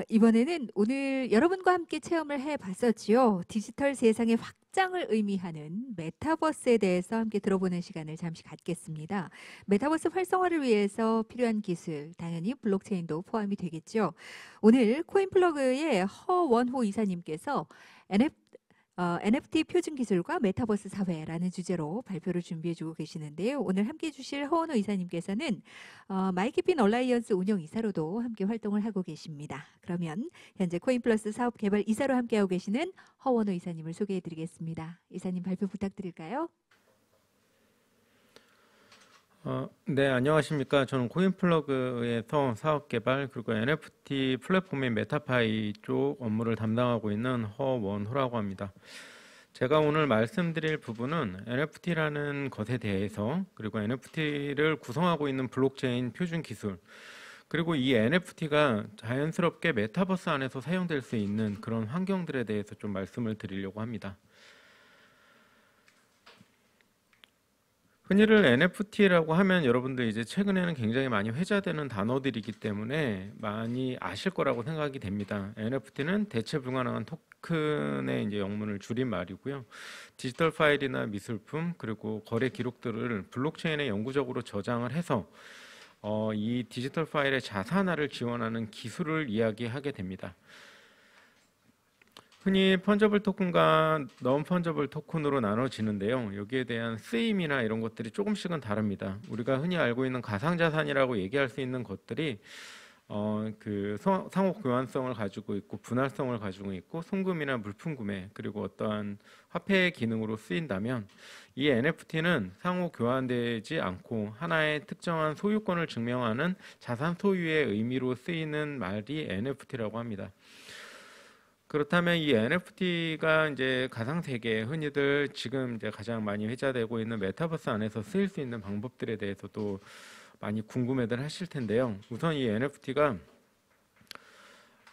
이번에는 오늘 여러분과 함께 체험을 해 봤었지요. 디지털 세상의 확장을 의미하는 메타버스에 대해서 함께 들어보는 시간을 잠시 갖겠습니다. 메타버스 활성화를 위해서 필요한 기술, 당연히 블록체인도 포함이 되겠죠. 오늘 코인플러그의 허원호 이사님께서 NFT 표준 기술과 메타버스 사회라는 주제로 발표를 준비해 주고 계시는데요. 오늘 함께 해 주실 허원호 이사님께서는 마이키핀 얼라이언스 운영 이사로도 함께 활동을 하고 계십니다. 그러면 현재 코인플러스 사업 개발 이사로 함께하고 계시는 허원호 이사님을 소개해 드리겠습니다. 이사님 발표 부탁드릴까요? 네, 안녕하십니까. 저는 코인플러그에서 사업 개발 그리고 NFT 플랫폼인 메타파이 쪽 업무를 담당하고 있는 허원호라고 합니다. 제가 오늘 말씀드릴 부분은 NFT라는 것에 대해서 그리고 NFT를 구성하고 있는 블록체인 표준 기술 그리고 이 NFT가 자연스럽게 메타버스 안에서 사용될 수 있는 그런 환경들에 대해서 좀 말씀을 드리려고 합니다. 흔히들 NFT라고 하면 여러분들 이제 최근에는 굉장히 많이 회자되는 단어들이기 때문에 많이 아실 거라고 생각이 됩니다. NFT는 대체 불가능한 토큰의 이제 영문을 줄인 말이고요. 디지털 파일이나 미술품 그리고 거래 기록들을 블록체인에 영구적으로 저장을 해서 이 디지털 파일의 자산화를 지원하는 기술을 이야기하게 됩니다. 흔히 펀저블 토큰과 넌 펀저블 토큰으로 나눠지는데요. 여기에 대한 쓰임이나 이런 것들이 조금씩은 다릅니다. 우리가 흔히 알고 있는 가상자산이라고 얘기할 수 있는 것들이 그 상호 교환성을 가지고 있고 분할성을 가지고 있고 송금이나 물품 구매 그리고 어떠한 화폐의 기능으로 쓰인다면 이 NFT는 상호 교환되지 않고 하나의 특정한 소유권을 증명하는 자산 소유의 의미로 쓰이는 말이 NFT라고 합니다. 그렇다면 이 NFT가 이제 가상 세계 흔히들 지금 이제 가장 많이 회자되고 있는 메타버스 안에서 쓰일 수 있는 방법들에 대해서도 많이 궁금해들 하실 텐데요. 우선 이 NFT가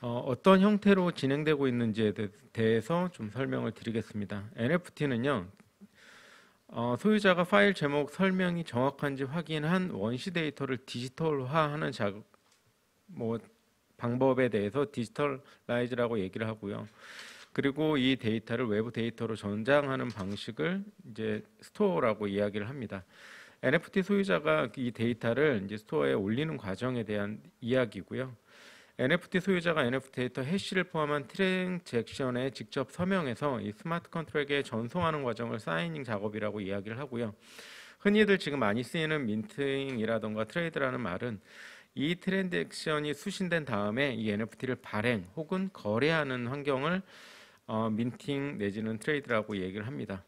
어떤 형태로 진행되고 있는지에 대해서 좀 설명을 드리겠습니다. NFT는요. 소유자가 파일 제목 설명이 정확한지 확인한 원시 데이터를 디지털화하는 방법에 대해서 디지털라이즈라고 얘기를 하고요. 그리고 이 데이터를 외부 데이터로 전장하는 방식을 이제 스토어라고 이야기를 합니다. NFT 소유자가 이 데이터를 이제 스토어에 올리는 과정에 대한 이야기고요. NFT 소유자가 NFT 데이터 해시를 포함한 트랜잭션에 직접 서명해서 이 스마트 컨트랙에 전송하는 과정을 사이닝 작업이라고 이야기를 하고요. 흔히들 지금 많이 쓰이는 민팅이라던가 트레이드라는 말은 이 트랜잭션이 수신된 다음에 이 NFT를 발행 혹은 거래하는 환경을 민팅 내지는 트레이드라고 얘기를 합니다.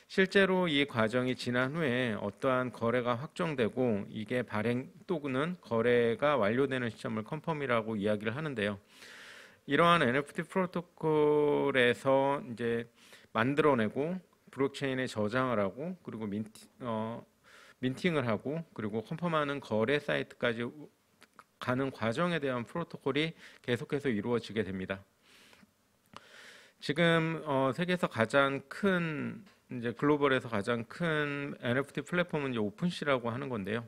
실제로 이 과정이 지난 후에 어떠한 거래가 확정되고 이게 발행 또는 거래가 완료되는 시점을 컨펌이라고 이야기를 하는데요. 이러한 NFT 프로토콜에서 이제 만들어내고 블록체인에 저장을 하고 그리고 민팅을 하고 그리고 컨펌하는 거래 사이트까지 가는 과정에 대한 프로토콜이 계속해서 이루어지게 됩니다. 지금 세계에서 가장 큰 이제 글로벌에서 가장 큰 NFT 플랫폼은 이제 오픈시라고 하는 건데요.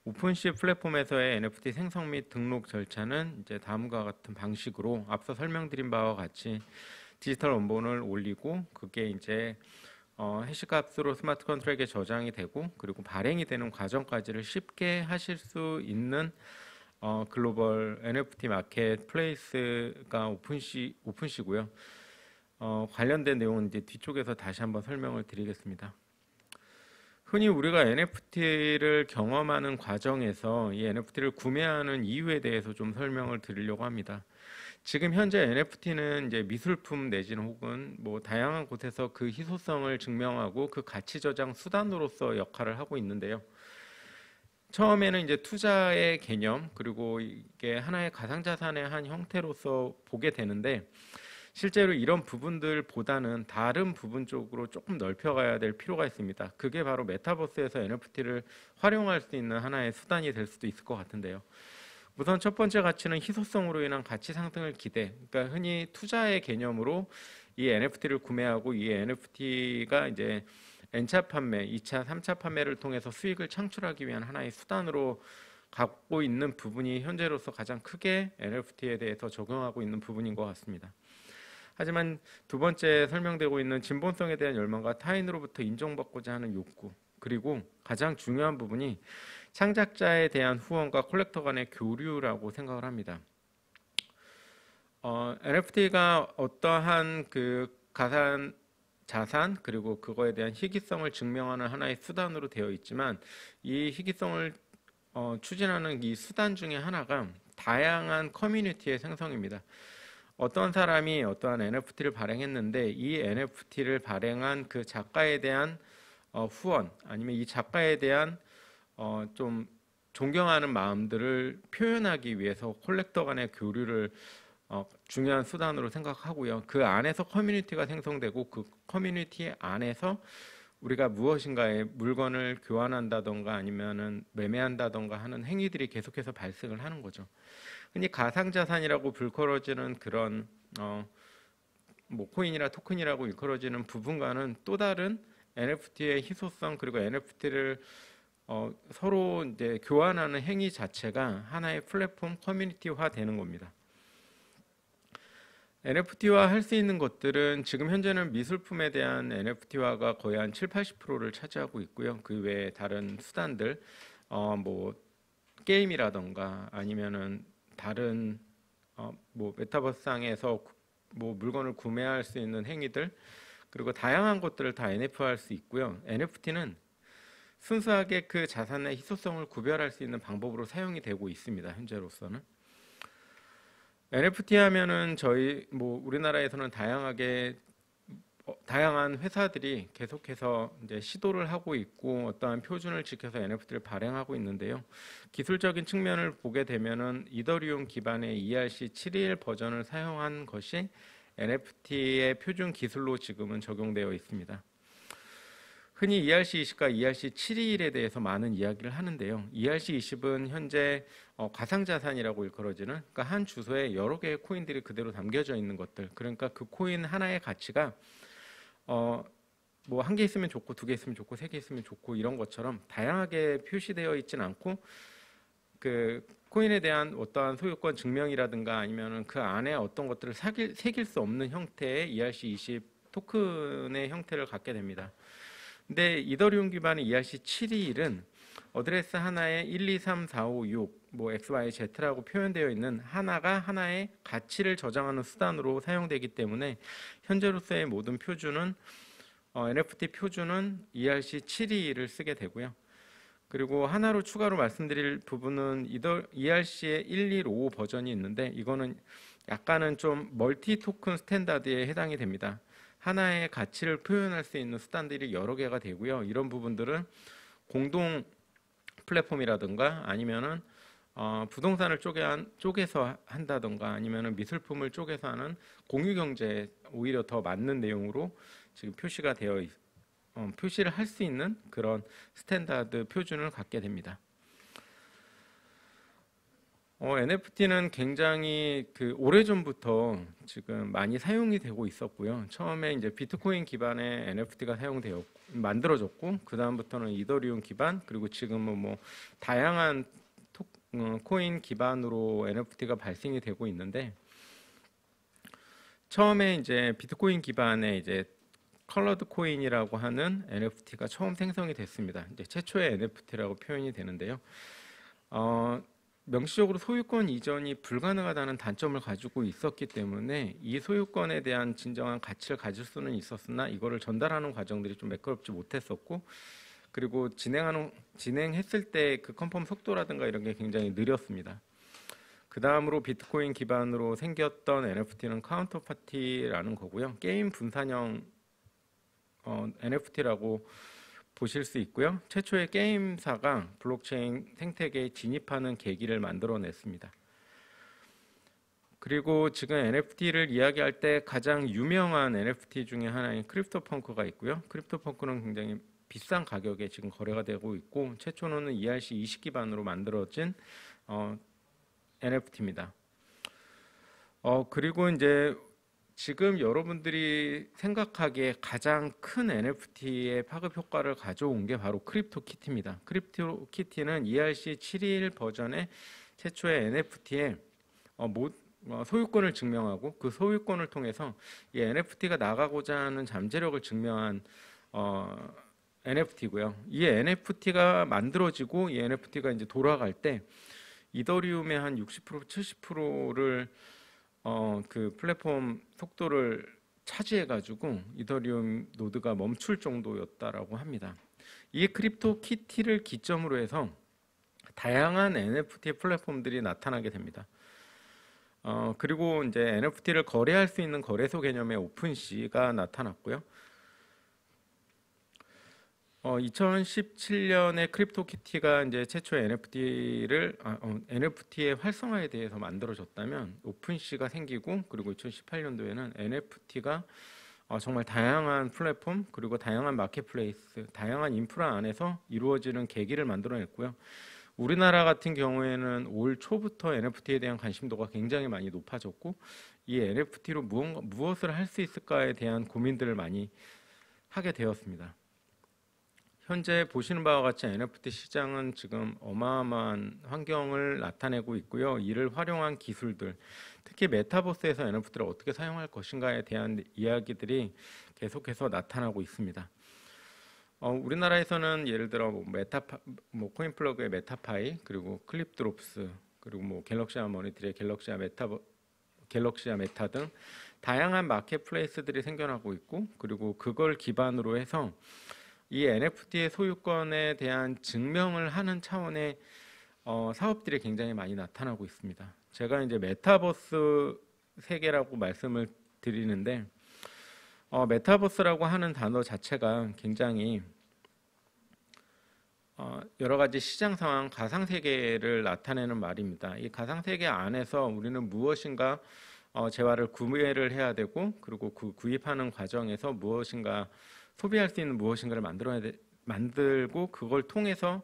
오픈시 플랫폼에서의 NFT 생성 및 등록 절차는 이제 다음과 같은 방식으로 앞서 설명드린 바와 같이 디지털 원본을 올리고 그게 이제 해시값으로 스마트 컨트랙에 저장이 되고 그리고 발행이 되는 과정까지를 쉽게 하실 수 있는 글로벌 NFT 마켓 플레이스가 오픈시고요. 관련된 내용은 이제 뒤쪽에서 다시 한번 설명을 드리겠습니다. 흔히 우리가 NFT를 경험하는 과정에서 이 NFT를 구매하는 이유에 대해서 좀 설명을 드리려고 합니다. 지금 현재 NFT는 이제 미술품 내지는 혹은 뭐 다양한 곳에서 그 희소성을 증명하고 그 가치 저장 수단으로서 역할을 하고 있는데요. 처음에는 이제 투자의 개념 그리고 이게 하나의 가상자산의 한 형태로서 보게 되는데 실제로 이런 부분들보다는 다른 부분 쪽으로 조금 넓혀가야 될 필요가 있습니다. 그게 바로 메타버스에서 NFT를 활용할 수 있는 하나의 수단이 될 수도 있을 것 같은데요. 우선 첫 번째 가치는 희소성으로 인한 가치 상승을 기대. 그러니까 흔히 투자의 개념으로 이 NFT를 구매하고 이 NFT가 이제 N차 판매, 2차, 3차 판매를 통해서 수익을 창출하기 위한 하나의 수단으로 갖고 있는 부분이 현재로서 가장 크게 NFT에 대해서 적용하고 있는 부분인 것 같습니다. 하지만 두 번째 설명되고 있는 진본성에 대한 열망과 타인으로부터 인정받고자 하는 욕구, 그리고 가장 중요한 부분이 창작자에 대한 후원과 콜렉터 간의 교류라고 생각을 합니다. NFT가 어떠한 그 가상 자산 그리고 그거에 대한 희귀성을 증명하는 하나의 수단으로 되어 있지만 이 희귀성을 추진하는 이 수단 중에 하나가 다양한 커뮤니티의 생성입니다. 어떤 사람이 어떠한 NFT를 발행했는데 이 NFT를 발행한 그 작가에 대한 후원 아니면 이 작가에 대한 좀 존경하는 마음들을 표현하기 위해서 콜렉터 간의 교류를 중요한 수단으로 생각하고요. 그 안에서 커뮤니티가 생성되고 그 커뮤니티 안에서 우리가 무엇인가의 물건을 교환한다던가 아니면은 매매한다던가 하는 행위들이 계속해서 발생을 하는 거죠. 흔히 가상자산이라고 불컬어지는 그런 뭐 코인이나 토큰이라고 일컬어지는 부분과는 또 다른 NFT의 희소성 그리고 NFT를 서로 이제 교환하는 행위 자체가 하나의 플랫폼 커뮤니티화 되는 겁니다. NFT화 할 수 있는 것들은 지금 현재는 미술품에 대한 NFT화가 거의 한 7, 80%를 차지하고 있고요. 그 외에 다른 수단들, 뭐 게임이라던가 아니면은 다른 뭐 메타버스상에서 뭐 물건을 구매할 수 있는 행위들 그리고 다양한 것들을 다 NFT화할 수 있고요. NFT는 순수하게 그 자산의 희소성을 구별할 수 있는 방법으로 사용이 되고 있습니다. 현재로서는. NFT 하면은 저희 뭐 우리나라에서는 다양한 회사들이 계속해서 이제 시도를 하고 있고 어떠한 표준을 지켜서 NFT를 발행하고 있는데요. 기술적인 측면을 보게 되면은 이더리움 기반의 ERC721 버전을 사용한 것이 NFT의 표준 기술로 지금은 적용되어 있습니다. 흔히 ERC20과 ERC721에 대해서 많은 이야기를 하는데요. ERC20은 현재 가상자산이라고 일컬어지는 그러니까 한 주소에 여러 개의 코인들이 그대로 담겨져 있는 것들. 그러니까 그 코인 하나의 가치가 뭐 한 개 있으면 좋고 두 개 있으면 좋고 세 개 있으면 좋고 이런 것처럼 다양하게 표시되어 있진 않고 그 코인에 대한 어떠한 소유권 증명이라든가 아니면은 그 안에 어떤 것들을 새길 수 없는 형태의 ERC20 토큰의 형태를 갖게 됩니다. 근데 이더리움 기반의 ERC721은 어드레스 하나에 1, 2, 3, 4, 5, 6, 뭐 X, Y, Z라고 표현되어 있는 하나가 하나의 가치를 저장하는 수단으로 사용되기 때문에 현재로서의 모든 표준은 NFT 표준은 ERC721을 쓰게 되고요. 그리고 하나로 추가로 말씀드릴 부분은 ERC의 1155 버전이 있는데 이거는 약간은 좀 멀티 토큰 스탠다드에 해당이 됩니다. 하나의 가치를 표현할 수 있는 수단들이 여러 개가 되고요. 이런 부분들은 공동 플랫폼이라든가 아니면은 부동산을 쪼개서 한다던가 아니면은 미술품을 쪼개서 하는 공유 경제에 오히려 더 맞는 내용으로 지금 표시가 표시를 할 수 있는 그런 스탠다드 표준을 갖게 됩니다. NFT는 굉장히 그 오래전부터 지금 많이 사용이 되고 있었고요. 처음에 이제 비트코인 기반의 NFT가 만들어졌고 그 다음부터는 이더리움 기반 그리고 지금은 뭐 다양한 코인 기반으로 NFT가 발생이 되고 있는데 처음에 이제 비트코인 기반의 이제 컬러드 코인이라고 하는 NFT가 처음 생성이 됐습니다. 이제 최초의 NFT라고 표현이 되는데요. 명시적으로 소유권 이전이 불가능하다는 단점을 가지고 있었기 때문에 이 소유권에 대한 진정한 가치를 가질 수는 있었으나 이거를 전달하는 과정들이 좀 매끄럽지 못했었고 그리고 진행했을 때 그 컨펌 속도라든가 이런 게 굉장히 느렸습니다. 그 다음으로 비트코인 기반으로 생겼던 NFT는 카운터파티라는 거고요. 게임 분산형 NFT라고 보실 수 있고요. 최초의 게임사가 블록체인 생태계에 진입하는 계기를 만들어냈습니다. 그리고 지금 NFT를 이야기할 때 가장 유명한 NFT 중에 하나인 크립토펑크가 있고요. 크립토펑크는 굉장히 비싼 가격에 지금 거래가 되고 있고 최초로는 ERC20 기반으로 만들어진 NFT입니다. 그리고 이제 지금 여러분들이 생각하기에 가장 큰 NFT의 파급 효과를 가져온 게 바로 크립토키티입니다. 크립토키티는 ERC721 버전의 최초의 NFT에 소유권을 증명하고 그 소유권을 통해서 이 NFT가 나가고자 하는 잠재력을 증명한 NFT고요. 이 NFT가 만들어지고 이 NFT가 이제 돌아갈 때 이더리움의 한 60% 70%를 그 플랫폼 속도를 차지해가지고 이더리움 노드가 멈출 정도였다라고 합니다. 이 크립토키티를 기점으로 해서 다양한 NFT 플랫폼들이 나타나게 됩니다. 그리고 이제 NFT를 거래할 수 있는 거래소 개념의 오픈시가 나타났고요. 2017년에 크립토키티가 이제 최초의 NFT의 활성화에 대해서 만들어졌다면 오픈시가 생기고, 그리고 2018년도에는 NFT가 정말 다양한 플랫폼 그리고 다양한 마켓플레이스, 다양한 인프라 안에서 이루어지는 계기를 만들어냈고요. 우리나라 같은 경우에는 올 초부터 NFT에 대한 관심도가 굉장히 많이 높아졌고, 이 NFT로 무엇을 할 수 있을까에 대한 고민들을 많이 하게 되었습니다. 현재 보시는 바와 같이 NFT 시장은 지금 어마어마한 환경을 나타내고 있고요. 이를 활용한 기술들, 특히 메타버스에서 NFT를 어떻게 사용할 것인가에 대한 이야기들이 계속해서 나타나고 있습니다. 우리나라에서는 예를 들어 코인플러그의 메타파이, 그리고 클립드롭스, 그리고 갤럭시아 머니트리의 갤럭시아 메타 등 다양한 마켓플레이스들이 생겨나고 있고, 그리고 그걸 기반으로 해서 이 NFT의 소유권에 대한 증명을 하는 차원의 사업들이 굉장히 많이 나타나고 있습니다. 제가 이제 메타버스 세계라고 말씀을 드리는데, 메타버스라고 하는 단어 자체가 굉장히 여러 가지 시장 상황, 가상 세계를 나타내는 말입니다. 이 가상 세계 안에서 우리는 무엇인가 재화를 구매를 해야 되고, 그리고 그 구입하는 과정에서 무엇인가 소비할 수 있는 무엇인가를 만들고 그걸 통해서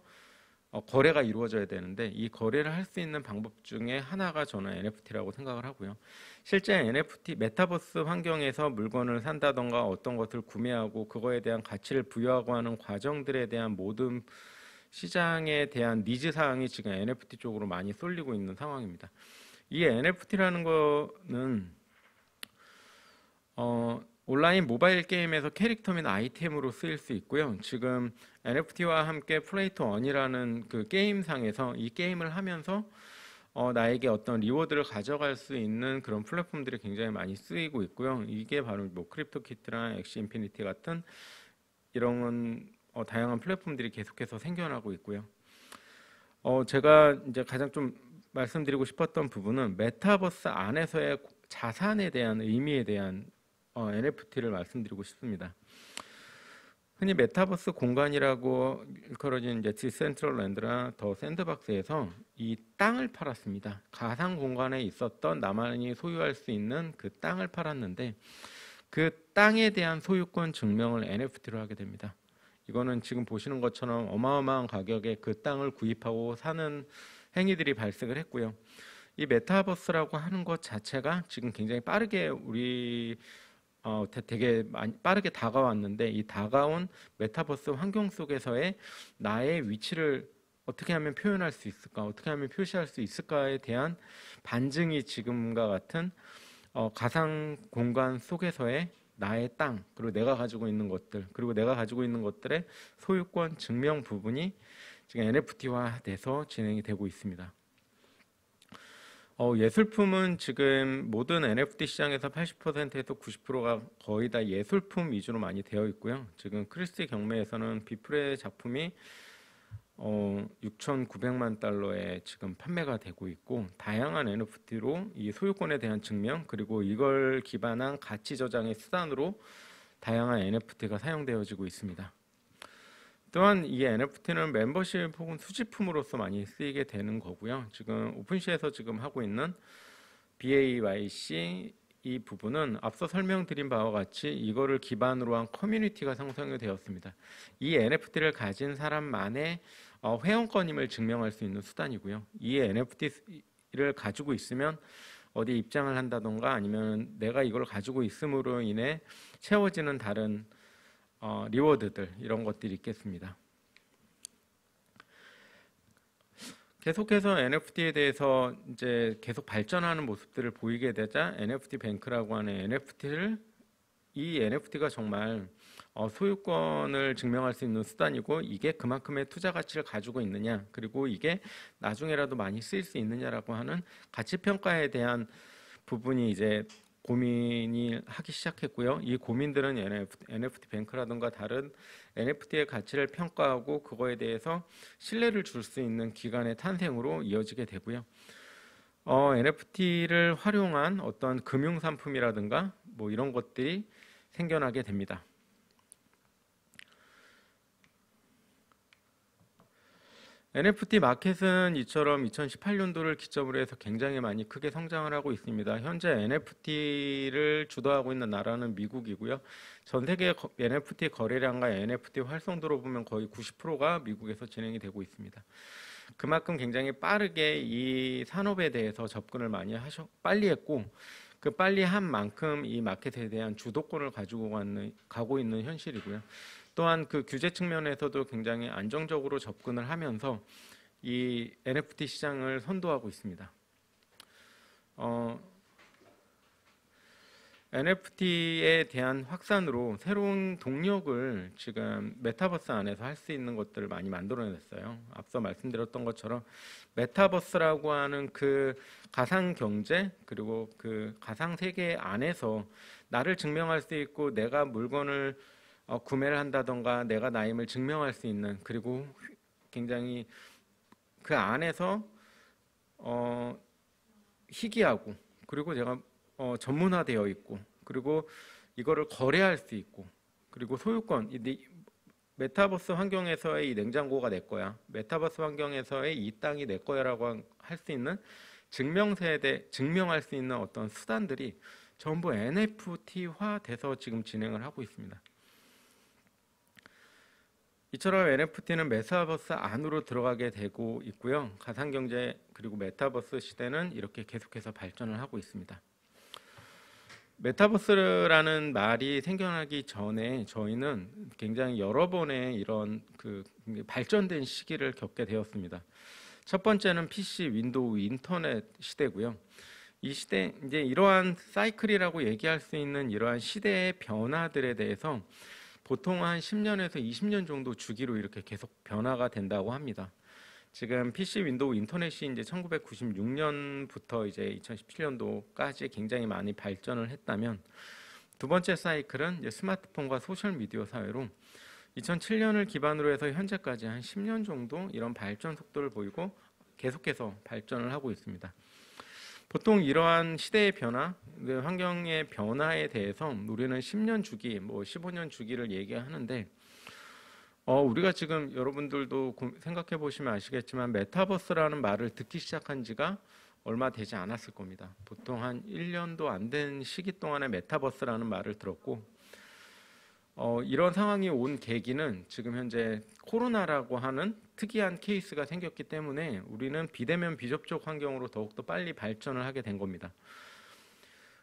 거래가 이루어져야 되는데, 이 거래를 할 수 있는 방법 중에 하나가 저는 NFT라고 생각을 하고요. 실제 NFT 메타버스 환경에서 물건을 산다던가 어떤 것을 구매하고 그거에 대한 가치를 부여하고 하는 과정들에 대한 모든 시장에 대한 니즈 사항이 지금 NFT 쪽으로 많이 쏠리고 있는 상황입니다. 이 NFT라는 거는 온라인 모바일 게임에서 캐릭터 및 아이템으로 쓰일 수 있고요. 지금 NFT와 함께 플레이트 원이라는 그 게임상에서 이 게임을 하면서 나에게 어떤 리워드를 가져갈 수 있는 그런 플랫폼들이 굉장히 많이 쓰이고 있고요. 이게 바로 크립토키트랑 엑시 인피니티 같은 이런 다양한 플랫폼들이 계속해서 생겨나고 있고요. 제가 이제 가장 좀 말씀드리고 싶었던 부분은 메타버스 안에서의 자산에 대한 의미에 대한 NFT를 말씀드리고 싶습니다. 흔히 메타버스 공간이라고 일컬어진 이제 디센트럴랜드나 더 샌드박스에서 이 땅을 팔았습니다. 가상 공간에 있었던 나만이 소유할 수 있는 그 땅을 팔았는데, 그 땅에 대한 소유권 증명을 NFT로 하게 됩니다. 이거는 지금 보시는 것처럼 어마어마한 가격에 그 땅을 구입하고 사는 행위들이 발생을 했고요. 이 메타버스라고 하는 것 자체가 지금 굉장히 빠르게 되게 빠르게 다가왔는데, 이 다가온 메타버스 환경 속에서의 나의 위치를 어떻게 하면 표현할 수 있을까, 어떻게 하면 표시할 수 있을까에 대한 반증이 지금과 같은 가상 공간 속에서의 나의 땅, 그리고 내가 가지고 있는 것들, 그리고 내가 가지고 있는 것들의 소유권 증명 부분이 지금 NFT화돼서 진행이 되고 있습니다. 예술품은 지금 모든 NFT 시장에서 80%에서 90%가 거의 다 예술품 위주로 많이 되어 있고요. 지금 크리스티 경매에서는 비프레 작품이 6,900만 달러에 지금 판매가 되고 있고, 다양한 NFT로 이 소유권에 대한 증명, 그리고 이걸 기반한 가치 저장의 수단으로 다양한 NFT가 사용되어지고 있습니다. 또한 이 NFT는 멤버십 혹은 수집품으로서 많이 쓰이게 되는 거고요. 지금 오픈시에서 지금 하고 있는 BAYC 이 부분은 앞서 설명드린 바와 같이 이거를 기반으로 한 커뮤니티가 형성이 되었습니다. 이 NFT를 가진 사람만의 회원권임을 증명할 수 있는 수단이고요. 이 NFT를 가지고 있으면 어디 입장을 한다던가 아니면 내가 이걸 가지고 있음으로 인해 채워지는 다른 리워드들 이런 것들이 있겠습니다. 계속해서 NFT에 대해서 이제 계속 발전하는 모습들을 보이게 되자 NFT 뱅크라고 하는 이 NFT가 정말 소유권을 증명할 수 있는 수단이고 이게 그만큼의 투자 가치를 가지고 있느냐 그리고 이게 나중에라도 많이 쓰일 수 있느냐라고 하는 가치 평가에 대한 부분이 이제 고민이 하기 시작했고요. 이 고민들은 NFT 뱅크라든가 다른 NFT의 가치를 평가하고 그거에 대해서 신뢰를 줄 수 있는 기관의 탄생으로 이어지게 되고요. NFT를 활용한 어떤 금융 상품이라든가 뭐 이런 것들이 생겨나게 됩니다. NFT 마켓은 이처럼 2018년도를 기점으로 해서 굉장히 많이 크게 성장을 하고 있습니다. 현재 NFT를 주도하고 있는 나라는 미국이고요. 전 세계 NFT 거래량과 NFT 활성도로 보면 거의 90%가 미국에서 진행이 되고 있습니다. 그만큼 굉장히 빠르게 이 산업에 대해서 접근을 많이 빨리 했고 그 빨리 한 만큼 이 마켓에 대한 주도권을 가고 있는 현실이고요. 또한 그 규제 측면에서도 굉장히 안정적으로 접근을 하면서 이 NFT 시장을 선도하고 있습니다. NFT에 대한 확산으로 새로운 동력을 지금 메타버스 안에서 할 수 있는 것들을 많이 만들어냈어요. 앞서 말씀드렸던 것처럼 메타버스라고 하는 그 가상 경제 그리고 그 가상 세계 안에서 나를 증명할 수 있고 내가 물건을 구매를 한다던가 내가 나임을 증명할 수 있는 그리고 굉장히 그 안에서 희귀하고 그리고 제가 전문화되어 있고 그리고 이거를 거래할 수 있고 그리고 소유권 메타버스 환경에서의 이 냉장고가 내 거야 메타버스 환경에서의 이 땅이 내 거야라고 할 수 있는 증명할 수 있는 어떤 수단들이 전부 NFT화 돼서 지금 진행을 하고 있습니다. 이처럼 NFT는 메타버스 안으로 들어가게 되고 있고요. 가상경제 그리고 메타버스 시대는 이렇게 계속해서 발전을 하고 있습니다. 메타버스라는 말이 생겨나기 전에 저희는 굉장히 여러 번의 이런 그 발전된 시기를 겪게 되었습니다. 첫 번째는 PC, 윈도우, 인터넷 시대고요. 이 시대 이제 이러한 사이클이라고 얘기할 수 있는 이러한 시대의 변화들에 대해서 보통 한 10년에서 20년 정도 주기로 이렇게 계속 변화가 된다고 합니다. 지금 PC, 윈도우, 인터넷이 이제 1996년부터 이제 2017년도까지 굉장히 많이 발전을 했다면 두 번째 사이클은 이제 스마트폰과 소셜 미디어 사회로 2007년을 기반으로 해서 현재까지 한 10년 정도 이런 발전 속도를 보이고 계속해서 발전을 하고 있습니다. 보통 이러한 시대의 변화, 환경의 변화에 대해서 우리는 10년 주기, 뭐 15년 주기를 얘기하는데 우리가 지금 여러분들도 생각해 보시면 아시겠지만 메타버스라는 말을 듣기 시작한 지가 얼마 되지 않았을 겁니다. 보통 한 1년도 안 된 시기 동안에 메타버스라는 말을 들었고 이런 상황이 온 계기는 지금 현재 코로나라고 하는 특이한 케이스가 생겼기 때문에 우리는 비대면 비접촉 환경으로 더욱더 빨리 발전을 하게 된 겁니다.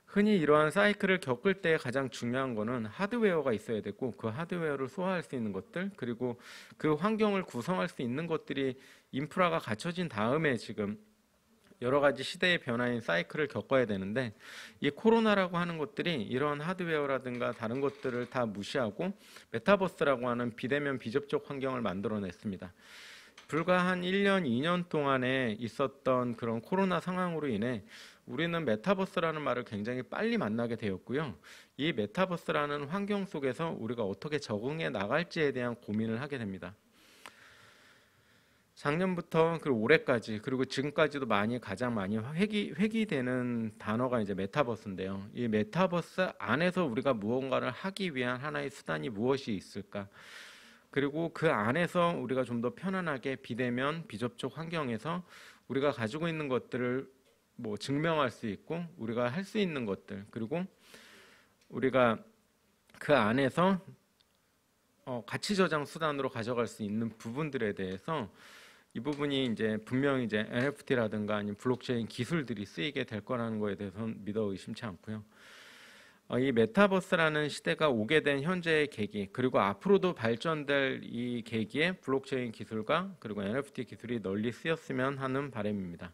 흔히 이러한 사이클을 겪을 때 가장 중요한 거는 하드웨어가 있어야 되고 그 하드웨어를 소화할 수 있는 것들 그리고 그 환경을 구성할 수 있는 것들이 인프라가 갖춰진 다음에 지금 여러 가지 시대의 변화인 사이클을 겪어야 되는데 이 코로나라고 하는 것들이 이런 하드웨어라든가 다른 것들을 다 무시하고 메타버스라고 하는 비대면 비접촉 환경을 만들어냈습니다. 불과 한 1년, 2년 동안에 있었던 그런 코로나 상황으로 인해 우리는 메타버스라는 말을 굉장히 빨리 만나게 되었고요. 이 메타버스라는 환경 속에서 우리가 어떻게 적응해 나갈지에 대한 고민을 하게 됩니다. 작년부터 그리고 올해까지 그리고 지금까지도 가장 많이 회귀되는 단어가 이제 메타버스인데요. 이 메타버스 안에서 우리가 무언가를 하기 위한 하나의 수단이 무엇이 있을까? 그리고 그 안에서 우리가 좀 더 편안하게 비대면 비접촉 환경에서 우리가 가지고 있는 것들을 뭐 증명할 수 있고 우리가 할 수 있는 것들 그리고 우리가 그 안에서 가치 저장 수단으로 가져갈 수 있는 부분들에 대해서 이 부분이 이제 분명히 이제 NFT라든가 아니면 블록체인 기술들이 쓰이게 될 거라는 거에 대해서는 믿어 의심치 않고요. 이 메타버스라는 시대가 오게 된 현재의 계기, 그리고 앞으로도 발전될 이 계기에 블록체인 기술과 그리고 NFT 기술이 널리 쓰였으면 하는 바람입니다.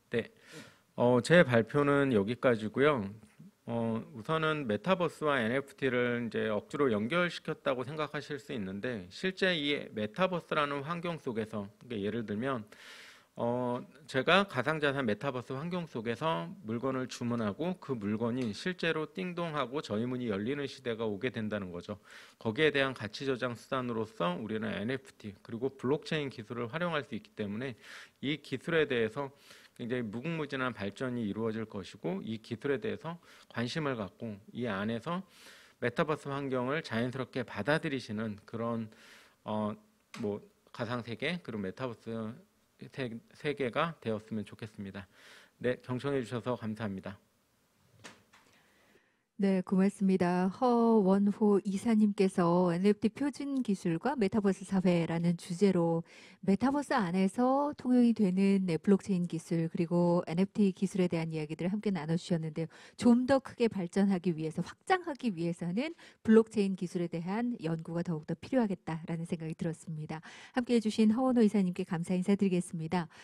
네, 제 발표는 여기까지고요. 우선은 메타버스와 NFT를 이제 억지로 연결시켰다고 생각하실 수 있는데, 실제 이 메타버스라는 환경 속에서, 그러니까 예를 들면 제가 가상자산 메타버스 환경 속에서 물건을 주문하고 그 물건이 실제로 띵동하고 저희 문이 열리는 시대가 오게 된다는 거죠. 거기에 대한 가치 저장 수단으로서 우리는 NFT 그리고 블록체인 기술을 활용할 수 있기 때문에 이 기술에 대해서 굉장히 무궁무진한 발전이 이루어질 것이고, 이 기술에 대해서 관심을 갖고 이 안에서 메타버스 환경을 자연스럽게 받아들이시는 그런 뭐 가상세계 그리고 메타버스 세계가 되었으면 좋겠습니다. 네, 경청해 주셔서 감사합니다. 네, 고맙습니다. 허원호 이사님께서 NFT 표준 기술과 메타버스 사회라는 주제로 메타버스 안에서 통용이 되는 블록체인 기술 그리고 NFT 기술에 대한 이야기들을 함께 나눠주셨는데요. 좀 더 크게 발전하기 위해서 확장하기 위해서는 블록체인 기술에 대한 연구가 더욱더 필요하겠다라는 생각이 들었습니다. 함께해 주신 허원호 이사님께 감사 인사드리겠습니다.